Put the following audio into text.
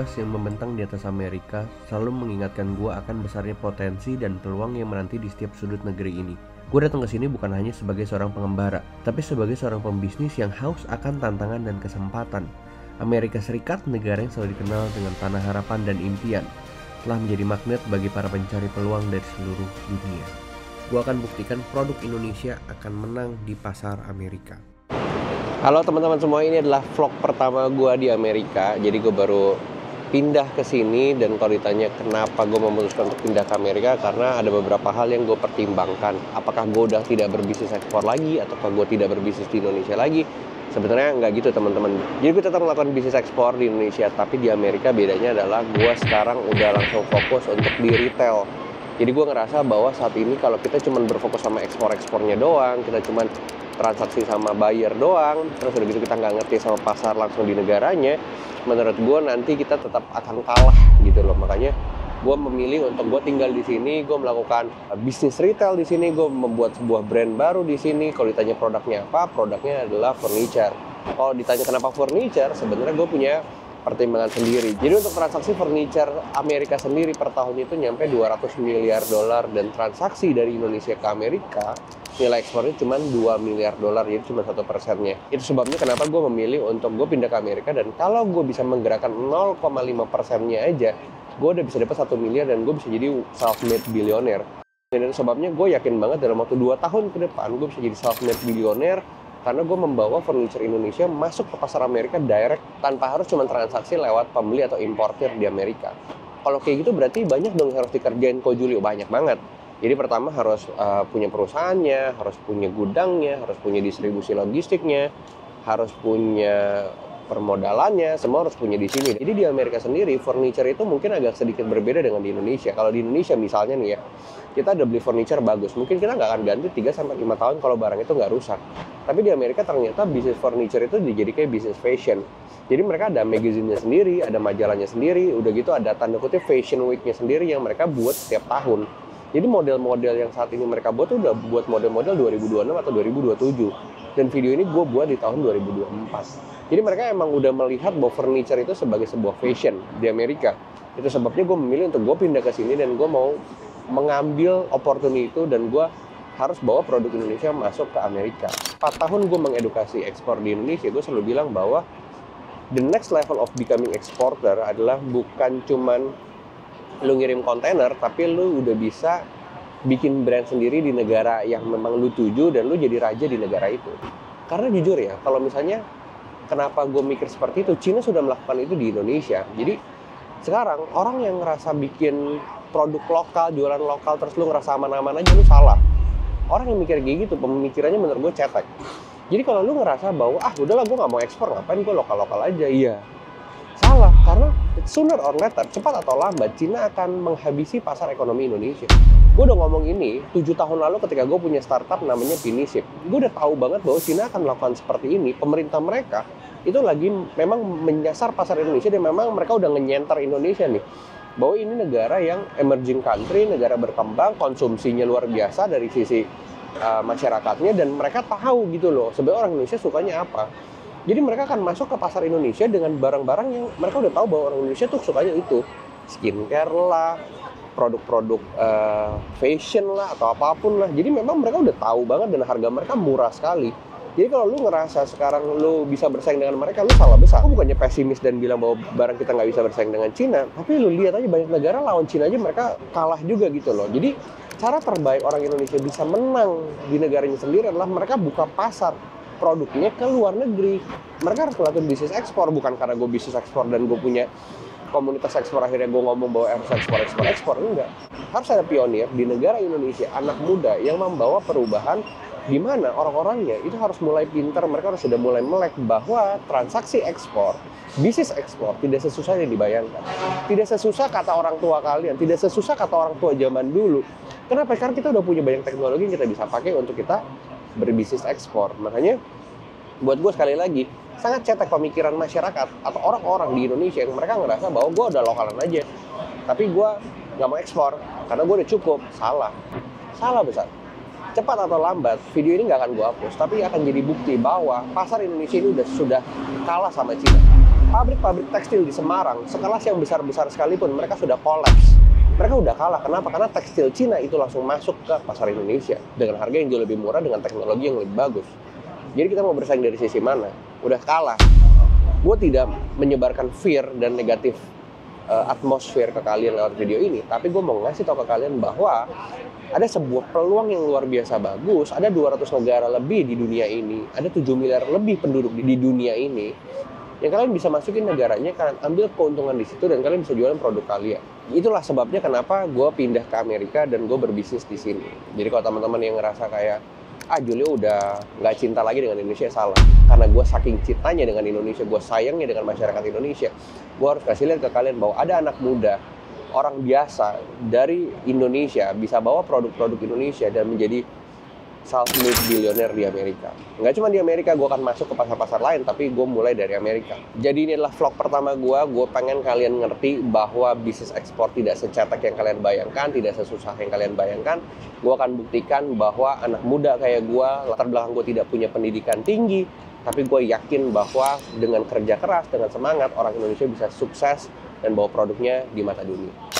luas yang membentang di atas Amerika selalu mengingatkan gue akan besarnya potensi dan peluang yang menanti di setiap sudut negeri ini. Gue datang ke sini bukan hanya sebagai seorang pengembara, tapi sebagai seorang pembisnis yang haus akan tantangan dan kesempatan. Amerika Serikat, negara yang selalu dikenal dengan tanah harapan dan impian, telah menjadi magnet bagi para pencari peluang dari seluruh dunia. Gue akan buktikan produk Indonesia akan menang di pasar Amerika. Halo teman-teman semua, ini adalah vlog pertama gue di Amerika. Jadi gue baru pindah ke sini, dan kalau ditanya kenapa gue memutuskan untuk pindah ke Amerika, karena ada beberapa hal yang gue pertimbangkan. Apakah gue udah tidak berbisnis ekspor lagi, ataukah gue tidak berbisnis di Indonesia lagi? Sebenarnya nggak gitu teman-teman. Jadi gue tetap melakukan bisnis ekspor di Indonesia, tapi di Amerika bedanya adalah gue sekarang udah langsung fokus untuk di retail. Jadi gue ngerasa bahwa saat ini kalau kita cuma berfokus sama ekspornya doang, kita cuma transaksi sama buyer doang, terus udah gitu kita nggak ngerti sama pasar langsung di negaranya, menurut gue nanti kita tetap akan kalah gitu loh. Makanya gue memilih untuk gue tinggal di sini, gue melakukan bisnis retail di sini, gue membuat sebuah brand baru di sini. Kalau ditanya produknya apa, produknya adalah furniture. Kalau ditanya kenapa furniture, sebenarnya gue punya pertimbangan sendiri. Jadi untuk transaksi furniture Amerika sendiri per tahun itu nyampe 200 miliar dolar, dan transaksi dari Indonesia ke Amerika nilai ekspornya cuma 2 miliar dolar, jadi cuma 1%-nya. Itu sebabnya kenapa gue memilih untuk gue pindah ke Amerika, dan kalau gue bisa menggerakkan 0,5%-nya aja, gue udah bisa dapat 1 miliar dan gue bisa jadi self-made billionaire. Dan itu sebabnya gue yakin banget dalam waktu 2 tahun ke depan gue bisa jadi self-made billionaire, karena gue membawa furniture Indonesia masuk ke pasar Amerika direct tanpa harus cuma transaksi lewat pembeli atau importer di Amerika. Kalau kayak gitu berarti banyak dong yang harus dikerjain Ko Julio, banyak banget. Jadi pertama harus punya perusahaannya, harus punya gudangnya, harus punya distribusi logistiknya, harus punya permodalannya, semua harus punya di sini. Jadi di Amerika sendiri furniture itu mungkin agak sedikit berbeda dengan di Indonesia. Kalau di Indonesia misalnya nih ya, kita ada beli furniture bagus, mungkin kita nggak akan ganti 3-5 tahun kalau barang itu nggak rusak. Tapi di Amerika ternyata bisnis furniture itu dijadi kayak bisnis fashion. Jadi mereka ada magazine-nya sendiri, ada majalahnya sendiri, udah gitu ada tanda kutip fashion week-nya sendiri yang mereka buat setiap tahun. Jadi model-model yang saat ini mereka buat tuh udah buat model-model 2026 atau 2027. Dan video ini gue buat di tahun 2024. Jadi mereka emang udah melihat bahwa furniture itu sebagai sebuah fashion di Amerika. Itu sebabnya gue memilih untuk gue pindah ke sini, dan gue mau mengambil opportunity itu, dan gue harus bawa produk Indonesia masuk ke Amerika. 4 tahun gue mengedukasi ekspor di Indonesia, gue selalu bilang bahwa the next level of becoming exporter adalah bukan cuman lu ngirim kontainer, tapi lu udah bisa bikin brand sendiri di negara yang memang lu tuju, dan lu jadi raja di negara itu. Karena jujur ya, kalau misalnya kenapa gue mikir seperti itu, Cina sudah melakukan itu di Indonesia. Jadi sekarang orang yang ngerasa bikin produk lokal, jualan lokal, terus lu ngerasa aman-aman aja, lu salah. Orang yang mikir kayak gitu, pemikirannya menurut gue cetek. Jadi kalau lu ngerasa bahwa udahlah gue nggak mau ekspor, ngapain gue lokal-lokal aja, iya. Salah, karena sooner or later, cepat atau lambat, Cina akan menghabisi pasar ekonomi Indonesia. Gue udah ngomong ini 7 tahun lalu ketika gue punya startup namanya Piniship. Gue udah tahu banget bahwa Cina akan melakukan seperti ini. Pemerintah mereka itu lagi memang menyasar pasar Indonesia, dan memang mereka udah ngenyenter Indonesia nih. Bahwa ini negara yang emerging country, negara berkembang, konsumsinya luar biasa dari sisi masyarakatnya, dan mereka tahu gitu loh sebenarnya orang Indonesia sukanya apa. Jadi mereka akan masuk ke pasar Indonesia dengan barang-barang yang mereka udah tahu bahwa orang Indonesia tuh sukanya itu. Skincare lah, produk-produk fashion lah, atau apapun lah. Jadi memang mereka udah tahu banget, dan harga mereka murah sekali. Jadi kalau lu ngerasa sekarang lu bisa bersaing dengan mereka, lu salah besar. Aku bukannya pesimis dan bilang bahwa barang kita nggak bisa bersaing dengan Cina, tapi lu lihat aja banyak negara lawan Cina aja mereka kalah juga gitu loh. Jadi cara terbaik orang Indonesia bisa menang di negaranya sendiri adalah mereka buka pasar produknya ke luar negeri. Mereka harus melakukan bisnis ekspor, bukan karena gue bisnis ekspor dan gue punya komunitas ekspor akhirnya gue ngomong bahwa harus ekspor, enggak. Harus ada pionir di negara Indonesia, anak muda yang membawa perubahan, di mana orang-orangnya itu harus mulai pintar, mereka harus sudah mulai melek bahwa transaksi ekspor, bisnis ekspor tidak sesusah yang dibayangkan. Tidak sesusah kata orang tua kalian, tidak sesusah kata orang tua zaman dulu. Kenapa? Karena kita udah punya banyak teknologi yang kita bisa pakai untuk kita berbisnis ekspor. Makanya buat gue sekali lagi sangat cetek pemikiran masyarakat atau orang-orang di Indonesia yang mereka ngerasa bahwa gue udah lokalan aja, tapi gue nggak mau ekspor karena gue udah cukup. Salah besar. Cepat atau lambat video ini nggak akan gue hapus, tapi akan jadi bukti bahwa pasar Indonesia ini sudah kalah sama Cina. pabrik-pabrik tekstil di Semarang, sekelas yang besar-besar sekalipun, mereka sudah kolaps. Mereka udah kalah. Kenapa? Karena tekstil Cina itu langsung masuk ke pasar Indonesia dengan harga yang jauh lebih murah, dengan teknologi yang lebih bagus. Jadi kita mau bersaing dari sisi mana? Udah kalah. Gue tidak menyebarkan fear dan negatif atmosfer ke kalian lewat video ini, tapi gue mau ngasih tau ke kalian bahwa ada sebuah peluang yang luar biasa bagus. Ada 200 negara lebih di dunia ini, ada 7 miliar lebih penduduk di dunia ini, yang kalian bisa masukin negaranya, kalian ambil keuntungan di situ, dan kalian bisa jualan produk kalian. Itulah sebabnya kenapa gue pindah ke Amerika dan gue berbisnis di sini. Jadi kalau teman-teman yang ngerasa kayak Julio udah nggak cinta lagi dengan Indonesia, salah. Karena gue saking cintanya dengan Indonesia, gue sayangnya dengan masyarakat Indonesia, gue harus kasih lihat ke kalian bahwa ada anak muda, orang biasa dari Indonesia bisa bawa produk-produk Indonesia dan menjadi self-made billionaire di Amerika. Nggak cuma di Amerika, gue akan masuk ke pasar-pasar lain, tapi gue mulai dari Amerika. Jadi ini adalah vlog pertama gue pengen kalian ngerti bahwa bisnis ekspor tidak secetek yang kalian bayangkan, tidak sesusah yang kalian bayangkan. Gue akan buktikan bahwa anak muda kayak gue, latar belakang gue tidak punya pendidikan tinggi, tapi gue yakin bahwa dengan kerja keras, dengan semangat, orang Indonesia bisa sukses dan bawa produknya di mata dunia.